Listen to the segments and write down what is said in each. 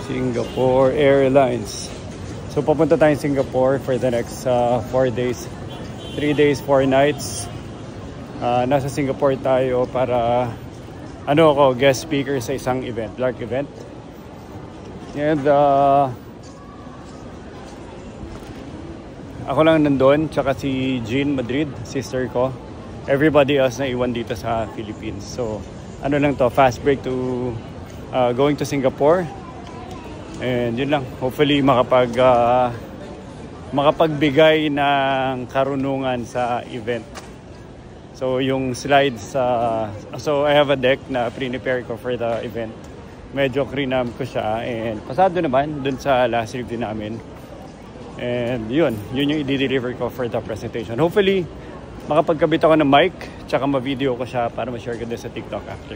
Singapore Airlines. So papunta tayong Singapore for the next 4 days. 3 days, 4 nights. Nasa Singapore tayo para guest speaker sa isang event, large event. And ako lang nandun, tsaka si Jean Madrid, sister ko. Everybody else na iwan dito sa Philippines. So fast break to going to Singapore. And yun lang, hopefully makapagbigay ng karunungan sa event. So yung slides, so I have a deck na prepare ko for the event. Medyo crinam ko siya and pasado naman dun sa last review namin. And yun yung i-deliver ko for the presentation. Hopefully makapagkabit ako ng mic tsaka ma-video ko siya para ma-share ko din sa TikTok after.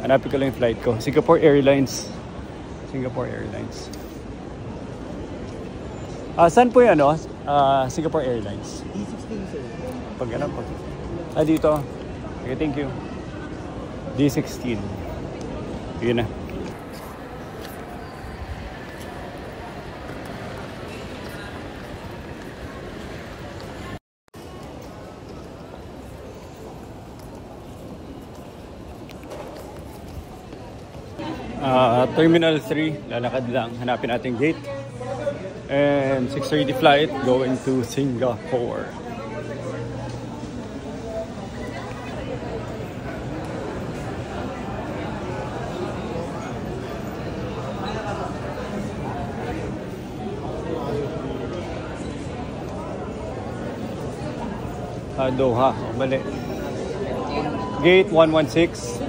Hanapin ko lang yung flight ko. Singapore Airlines. Saan po yung Singapore Airlines? D16 sir. Dito. Okay, thank you. D16. Yun na. Terminal 3, lalakad lang. Hanapin natin gate. And 6:30 flight going to Singapore. Doha, mali. Gate 116.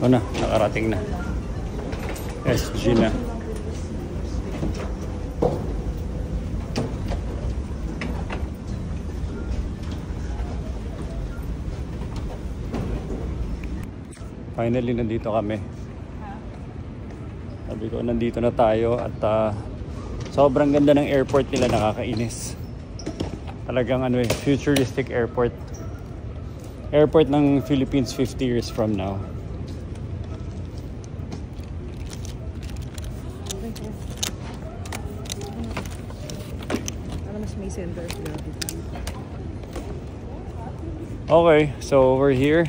Nakarating na. SG na. Finally, nandito kami. Sabi ko, nandito na tayo at sobrang ganda ng airport nila, nakakainis. Talagang futuristic airport. Airport ng Philippines 50 years from now. Okay, so we're here.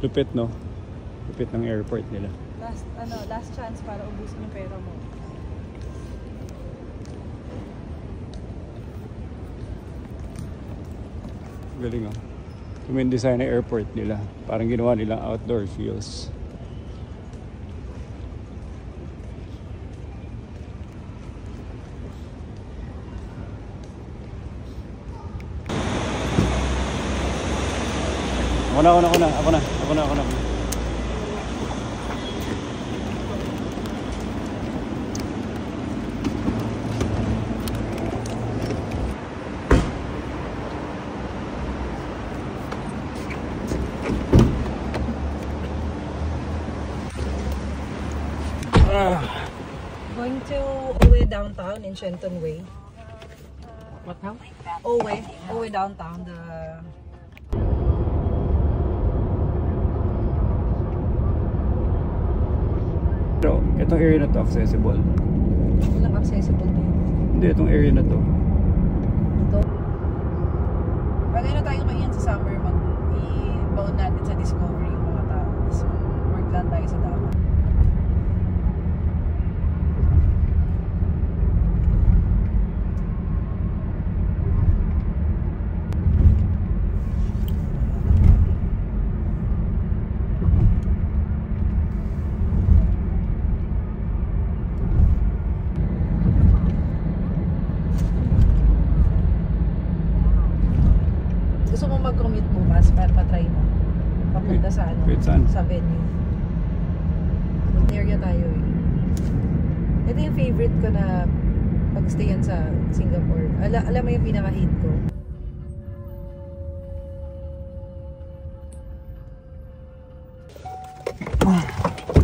Lupit, no? Lupit ng airport nila. Last chance para ubusin yung pera mo. Galing, oh. Yung design ng airport nila. Parang ginawa nilang outdoor feels. Ako na. Going to Owe downtown in Shenton Way. What now? Owe downtown. Pero itong area na to accessible. Walang accessible dito. Hindi, itong area na to. Ito. Bagay na tayo ngayon sa summer, i-bound natin sa Discovery yung mga tao. Tapos work lang tayo sa Davao. Gusto mo mag-commute bukas para matry mo? Papunta sa ano? Wait, saan? Sa venue. Good area tayo eh. Ito yung favorite ko na pag-stayan sa Singapore. Alam mo yung pinaka-hate ko?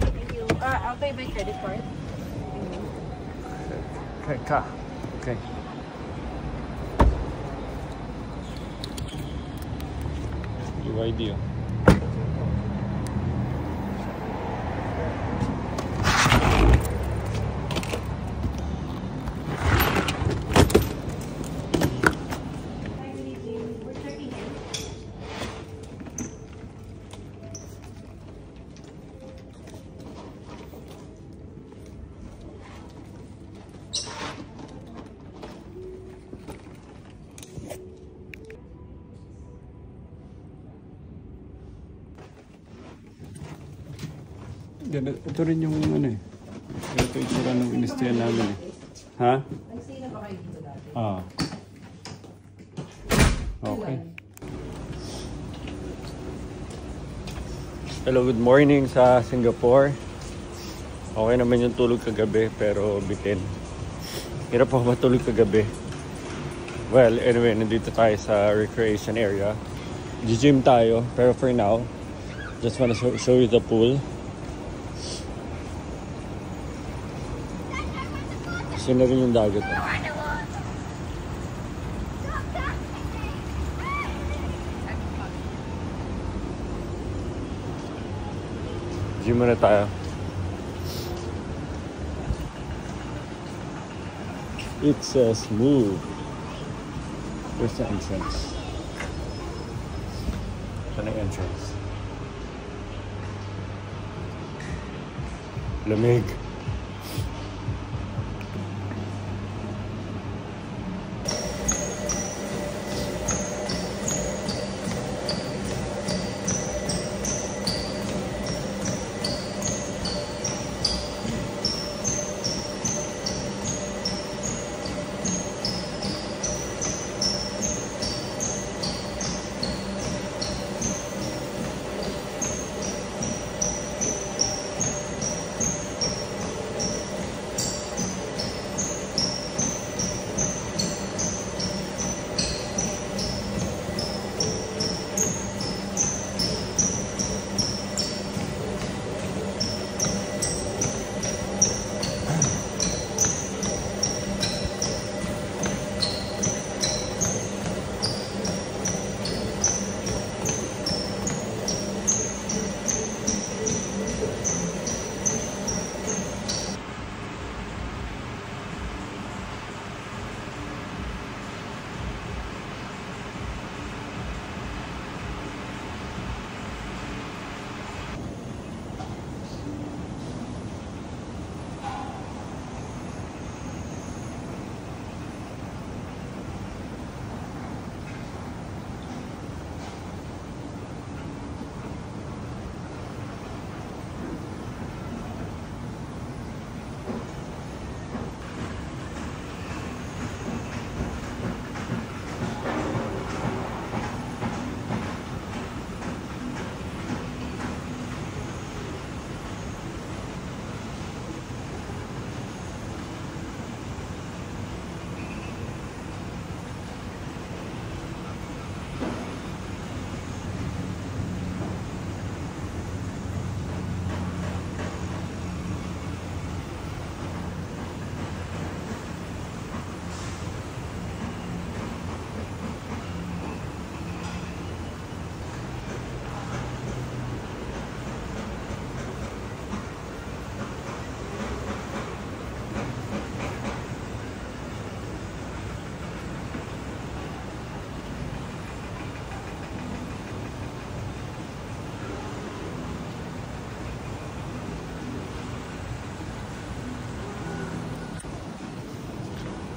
Thank you. I'll pay by credit card. Okay. UID. Ito rin yung ano eh. Ito yung itsura ng inistayan namin eh. Ha? Nag-stay na ba kayo dito dati? Okay. Hello, good morning sa Singapore. Okay naman yung tulog kagabi pero bitin. Hirap ako matulog kagabi. Well, anyway, nandito tayo sa recreation area. Gym tayo, pero for now, just wanna show you the pool. Kasi na rin yung dagat. Gym muna tayo. It says move. Where's the entrance? Ito na yung entrance. Lamig.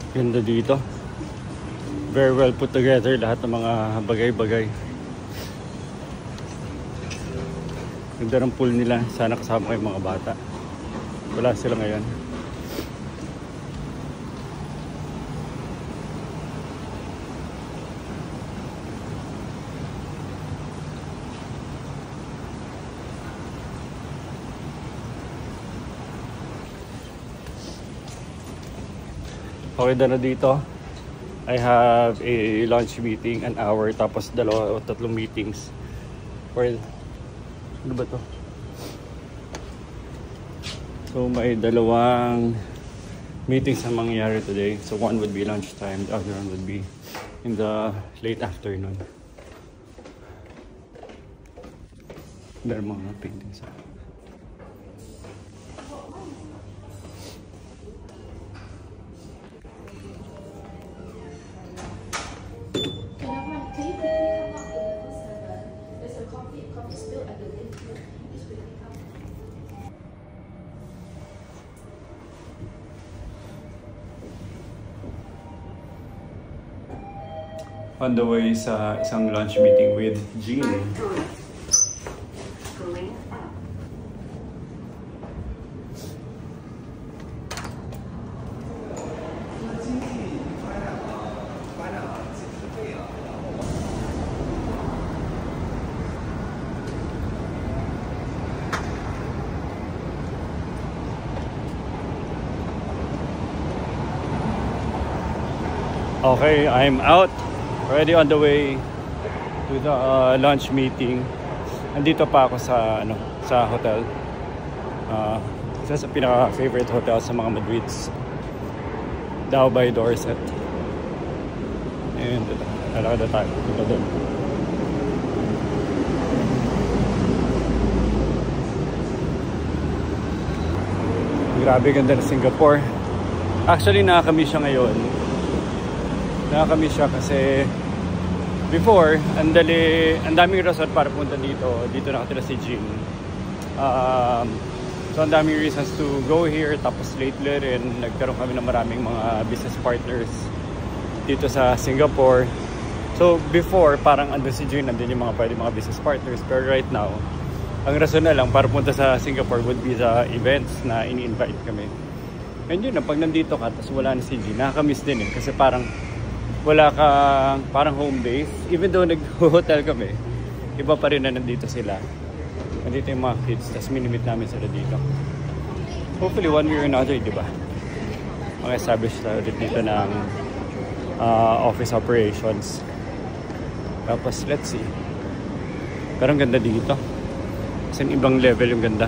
Ganda dito. Very well put together lahat ng mga bagay-bagay. Ganda ng pool nila. Sana kasama ko yung mga bata. Wala sila ngayon. Okay na dito. I have a lunch meeting, an hour, tapos 2 o 3 meetings. For, ano ba to? So may 2 meetings na mangyayari today. So one would be lunchtime, the other one would be in the late afternoon. There are mga paintings. On the way sa isang lunch meeting with Jean. Okay, I'm out. Already on the way to the lunch meeting. Andito pa ako sa sa hotel. Isa sa pinaka-favorite hotel sa mga Madrids. Davao by Dorset. And lalakad na tayo dito doon. Grabe ganda ng Singapore. Actually nakakamiss siya ngayon. Nakakamiss siya kasi before, ang daming resort para punta dito. Dito nakatira si Jean. So ang daming reasons to go here. Tapos lately rin, nagkaroon kami ng maraming mga business partners dito sa Singapore. So before, parang andun si Jean, andun yung mga business partners. Pero right now, ang rason na lang para punta sa Singapore would be the events na ini-invite kami. And yun, pag nandito ka, tapos wala na si Jean, nakakamiss din kasi parang wala kang parang home base. Even though nag-hotel kami, iba pa rin na nandito sila. Nandito yung mga kids, tapos minimit namin sila dito. Hopefully one way or another, di ba? Mag-establish tayo dito ng office operations. Tapos let's see. Pero ang ganda dito. Kasi ibang level yung ganda.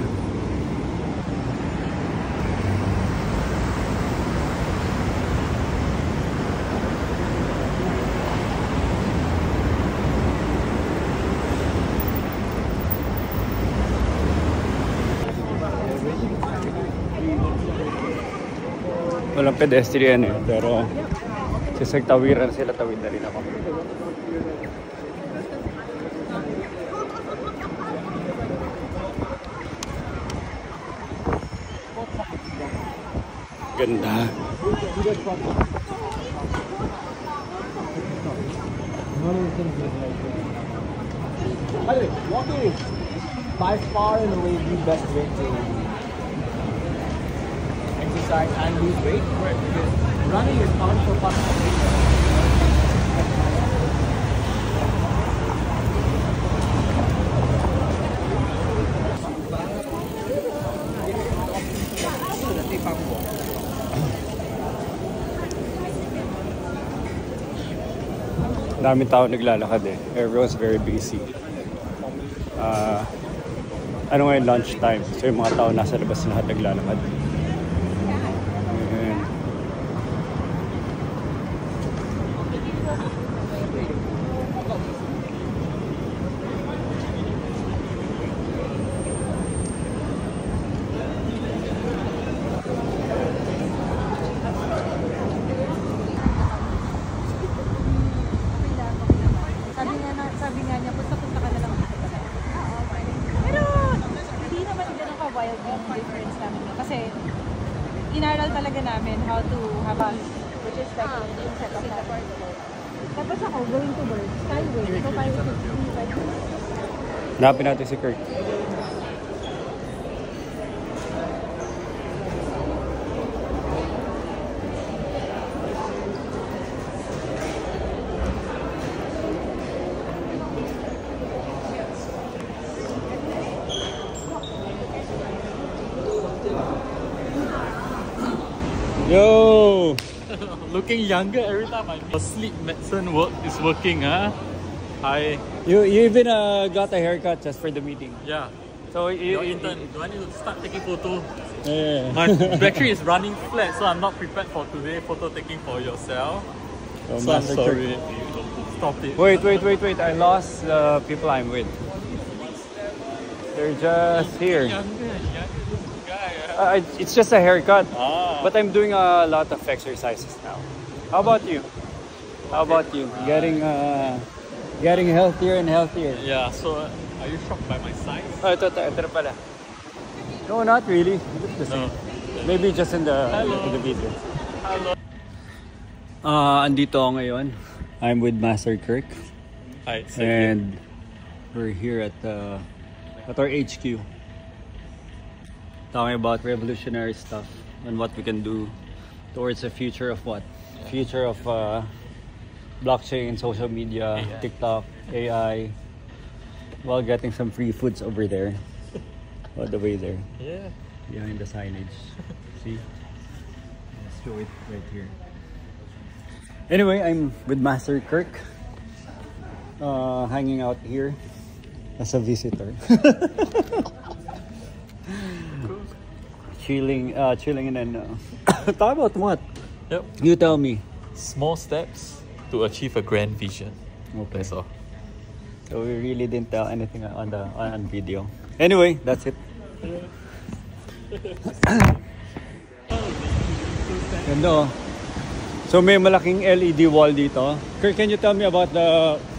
Walang pedestrian pero sisagtawiran sila, tawid na rin ako. Ganda. By the way, walking is by far and away the best way to exercise and lose weight, because running is powerful part of it. Daming tao naglalakad Everyone's very busy. Ano ngayon, lunch time. So yung mga tao nasa labas lahat naglalakad. Sabi nga niya, punta-punta ka na lang dito. Pero, hindi naman ganun ka-wild yung difference namin. Kasi, inaral talaga namin how to have a which is like Singapore. Tapos ako, going to work, Skyway. So, parang Hanapin natin si Kirk. Yo! Looking younger every time I meet. Sleep medicine is working, huh? You even got a haircut just for the meeting. Yeah. So Your intern, do I need to start taking photo? Yeah. My battery is running flat, so I'm not prepared for today. Photo taking for yourself. So I'm Master sorry. Stop it. Wait. I lost the people I'm with. They're just here. Younger guy. It's just a haircut. Ah. But I'm doing a lot of exercises now. How about you? How about you? Getting healthier and healthier. Yeah. So are you shocked by my size? Oh, ito pala. No, not really. Look the same. Maybe just in the video. Hello. Andito ako ngayon. I'm with Master Kirk. Hi. And we're here at our HQ. Talking about revolutionary stuff and what we can do towards the future of what? Yeah. Future of blockchain, social media, AI. TikTok, AI, while getting some free foods over there. All the way there. Yeah. Behind the signage. See? Let's show it right here. Anyway, I'm with Master Kirk. Hanging out here as a visitor. Chilling and then talk about what? Yep. You tell me. Small steps to achieve a grand vision. Okay. That's all. So we really didn't tell anything on video. Anyway, that's it. Ganda. So may malaking LED wall dito. Kirk, can you tell me about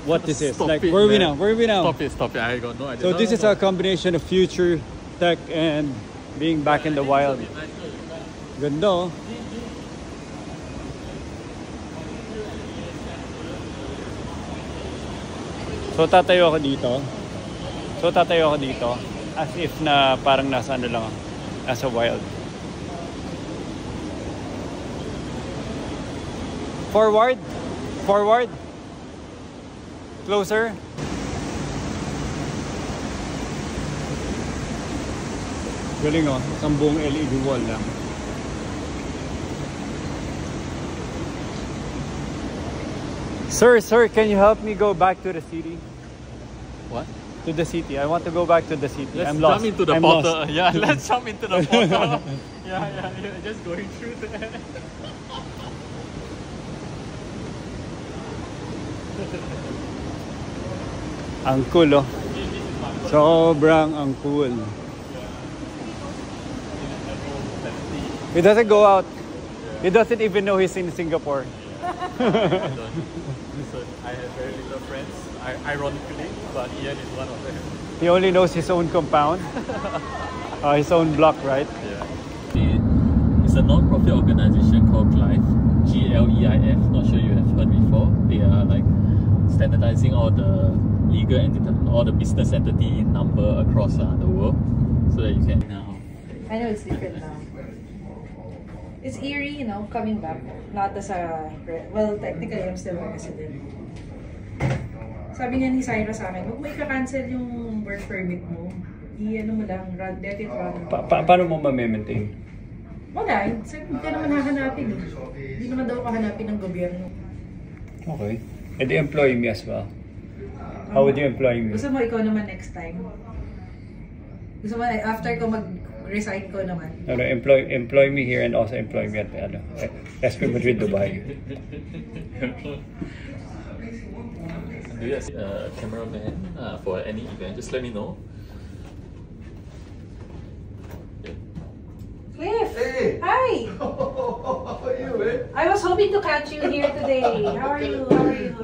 what this is? Stop like it, where are we man. now? Where are we now? Stop it. I got no idea. So this is a combination of future tech and being back in the wild. Ganda. So tatayo ako dito. As if na parang nasa ano lang, nasa wild. Forward. Closer. Galing oh, isang buong LED wall lang. Sir, can you help me go back to the city? What? To the city. I want to go back to the city. Let's I'm jump lost. into the I'm portal. lost. Yeah, let's jump into the portal. yeah, just going through there. Ang cool oh. Sobrang ang cool. He doesn't go out. He doesn't even know he's in Singapore. Listen, I have very little friends, ironically, but Ian is one of them. He only knows his own compound. His own block, right? Yeah. It's a non-profit organization called GLEIF. GLEIF. Not sure you have heard before. They are like standardizing all the legal entity, all the business entity number across the world, so that you can now. I know it's different now. It's eerie, you know, coming back. Not as a... Well, technically, I'm still a resident. Sabi nga ni Syra sa akin, huwag mo ika-cancel yung work permit mo. I-ano mo lang, let it run. Paano mo ma-maintain? Wala, hindi ka naman hahanapin eh. Hindi naman daw kahanapin ng gobyerno. Okay. And employ me as well. How would you employ me? Gusto mo ikaw naman next time? Gusto mo, after ko mag-resign ko naman? No, employ me here and also employ me at SP Madrid, Dubai. Do you have a cameraman for any event? Just let me know. Cliff! Hey! Hi! How are you, man? I was hoping to catch you here today. How are you?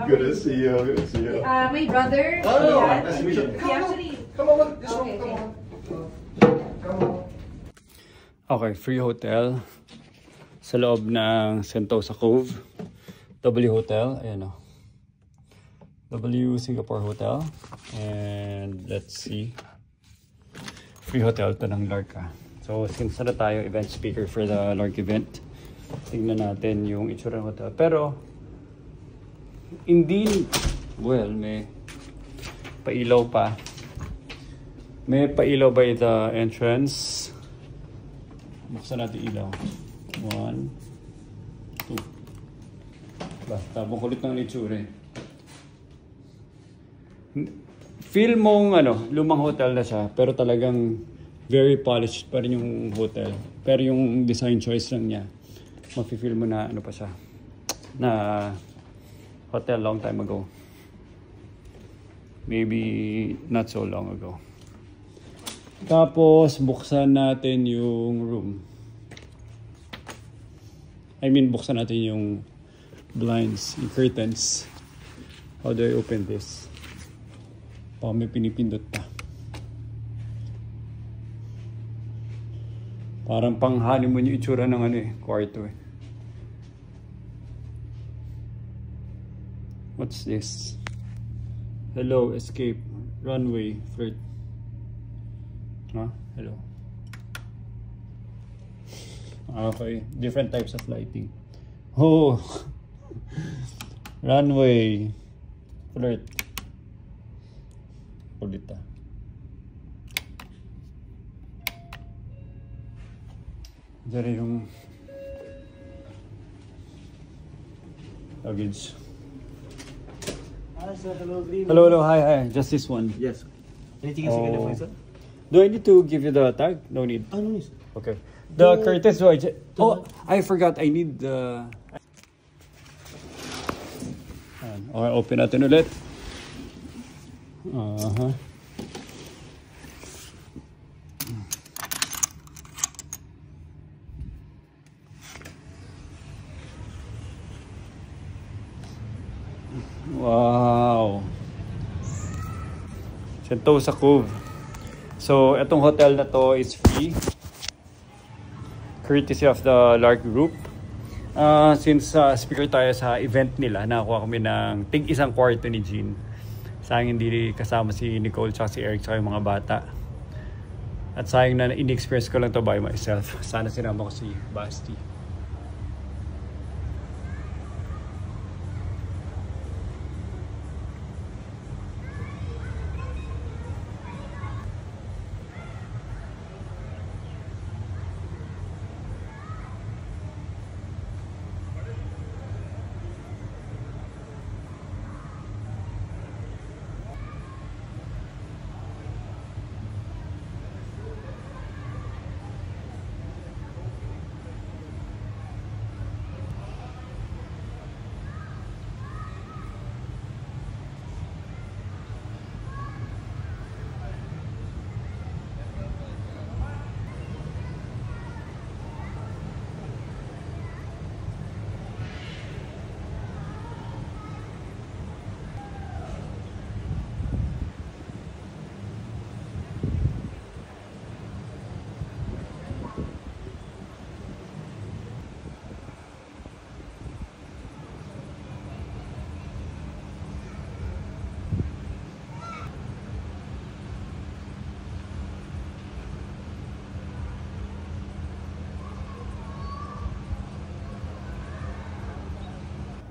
Good to see you. Good to see you. My brother, Oh, Ian, nice to meet you. he actually... Come on, this Okay, one. Come on. Okay, free hotel. sa loob ng Sentosa Cove. W Hotel, ayan o. W Singapore Hotel. And let's see. Free hotel to ng Lark. So since na tayo event speaker for the Lark event, tingnan natin yung itsura ng hotel. Pero hindi, well, may pailaw pa. May pailaw by the entrance. Buksan natin ilaw. 1, 2. Basta, kulit ng itsura eh. Feel mong lumang hotel na siya, pero talagang very polished pa rin yung hotel. Pero yung design choice lang niya, mafe-feel mo na pa siya, na hotel long time ago. Maybe not so long ago. Tapos buksan natin yung room. I mean, buksan natin yung blinds, yung curtains. How do I open this? May pinipindot pa. Parang pang honeymoon yung itsura ng kwarto eh. What's this? Hello, escape, runway, flirt. Hello. Okay, different types of lighting. Oh! Runway, flirt. Ulit Diyan yung luggage. Hi sir, hello, good evening. Hello, hi. Just this one. Yes. Anything else you can do for you, sir? Do I need to give you the tag? No need. Oh, no, yes. Okay. The curtains, I forgot. I need the... Okay, open natin ulit. Wow. Sentosa Cove. So, itong hotel na to is free. Courtesy of the Lark Group. Since speaker tayo sa event nila, nakakuha kami ng tig-isang kwarto ni Jean. Sayang hindi kasama si Nicole at si Eric at yung mga bata. At sayang na in-experience ko lang to by myself. Sana sinama ko si Basti.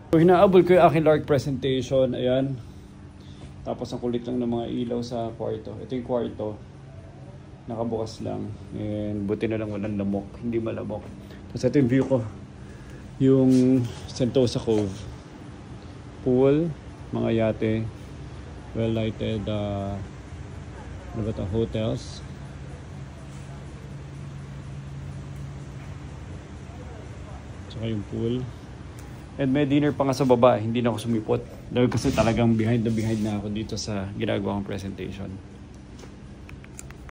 So, hinaabol ko yung aking Lark presentation. Ayan. Tapos ang kulit lang ng mga ilaw sa kwarto. Ito yung kwarto. Nakabukas lang. And buti na lang walang lamok. Hindi malamok. Tapos ito yung view ko. Yung Sentosa Cove. Pool. Mga yate. Well lighted. Ano ba ito? Hotels. Tsaka yung pool. And may dinner pa nga sa baba, hindi na ako sumipot. Dahil kasi talagang behind na ako dito sa ginagawa kong presentation.